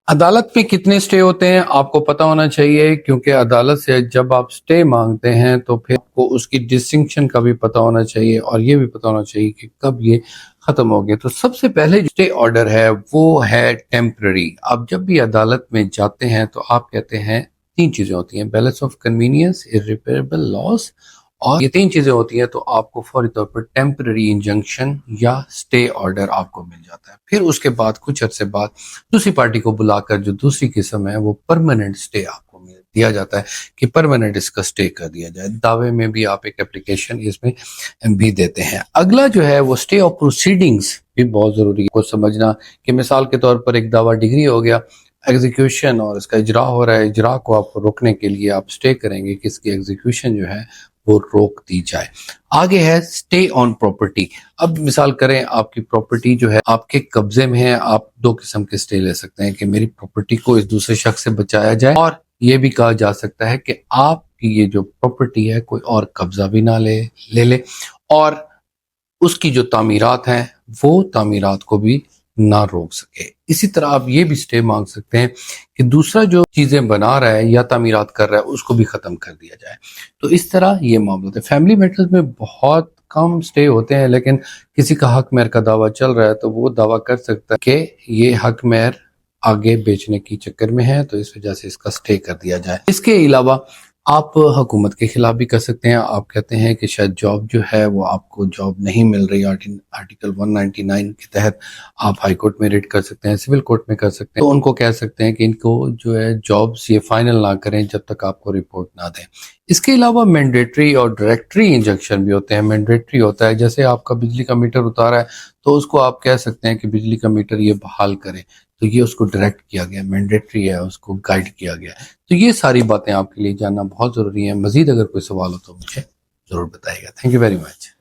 عدالت پہ کتنے سٹے ہوتے ہیں آپ کو پتا ہونا چاہیے، کیونکہ عدالت سے جب آپ سٹے مانگتے ہیں تو پھر آپ کو اس کی ڈسٹنکشن کا بھی پتا ہونا چاہیے اور یہ بھی پتا ہونا چاہیے کہ کب یہ ختم ہو گیا۔ تو سب سے پہلے جو سٹے آرڈر ہے وہ ہے ٹیمپرری۔ آپ جب بھی عدالت میں جاتے ہیں تو آپ کہتے ہیں تین چیزیں ہوتی ہیں: balance of convenience, irreparable loss، اور یہ تین چیزیں ہوتی ہیں تو آپ کو فوری طور پر ٹیمپرری انجنکشن یا سٹے آرڈر آپ کو مل جاتا ہے۔ پھر اس کے بعد کچھ عرصے بعد دوسری پارٹی کو بلا کر جو دوسری قسم ہے وہ پرماننٹ سٹے آپ کو دیا جاتا ہے کہ پرماننٹ اس کا سٹے کر دیا جائے۔ دعوے میں بھی آپ ایک اپلیکیشن اس میں بھی دیتے ہیں۔ اگلا جو ہے وہ سٹے آف پروسیڈنگز بھی بہت ضروری ہے کو سمجھنا، کہ مثال کے طور پر ایک دعویٰ ڈگری ہو گیا، ایگزیکیوشن اور اس کا اجرا ہو رہا ہے، اجرا کو آپ روکنے کے لیے آپ سٹے کریں گے کہ اس کی ایگزیکیوشن جو ہے وہ روک دی جائے۔ آگے ہے سٹے آن پراپرٹی۔ اب مثال کریں آپ کی پراپرٹی جو ہے آپ کے قبضے میں ہے، آپ دو قسم کے سٹے لے سکتے ہیں کہ میری پراپرٹی کو اس دوسرے شخص سے بچایا جائے، اور یہ بھی کہا جا سکتا ہے کہ آپ کی یہ جو پراپرٹی ہے کوئی اور قبضہ بھی نہ لے اور اس کی جو تعمیرات ہیں وہ تعمیرات کو بھی نہ روک سکے۔ اسی طرح آپ یہ بھی سٹے مانگ سکتے ہیں کہ دوسرا جو چیزیں بنا رہا ہے یا تعمیرات کر رہا ہے اس کو بھی ختم کر دیا جائے۔ تو اس طرح یہ معاملہ ہے۔ فیملی میٹرز میں بہت کم سٹے ہوتے ہیں، لیکن کسی کا حق مہر کا دعویٰ چل رہا ہے تو وہ دعویٰ کر سکتا ہے کہ یہ حق مہر آگے بیچنے کی چکر میں ہے تو اس وجہ سے اس کا سٹے کر دیا جائے۔ اس کے علاوہ آپ حکومت کے خلاف بھی کر سکتے ہیں۔ آپ کہتے ہیں کہ شاید جاب جو ہے وہ آپ کو جاب نہیں مل رہی، آرٹیکل 199 کے تحت آپ ہائی کورٹ میں ریٹ کر سکتے ہیں، سول کورٹ میں کر سکتے ہیں۔ تو ان کو کہہ سکتے ہیں کہ ان کو جو ہے جابز یہ فائنل نہ کریں جب تک آپ کو رپورٹ نہ دیں۔ اس کے علاوہ مینڈیٹری اور ڈائریکٹری انجنکشن بھی ہوتے ہیں۔ مینڈیٹری ہوتا ہے جیسے آپ کا بجلی کا میٹر اتارا ہے تو اس کو آپ کہہ سکتے ہیں کہ بجلی کا میٹر یہ بحال کرے، تو یہ اس کو ڈائریکٹ کیا گیا، مینڈیٹری ہے، اس کو گائیڈ کیا گیا۔ تو یہ ساری باتیں آپ کے لیے جاننا بہت ضروری ہیں۔ مزید اگر کوئی سوال ہو تو مجھے ضرور بتائیے گا۔ Thank you very much.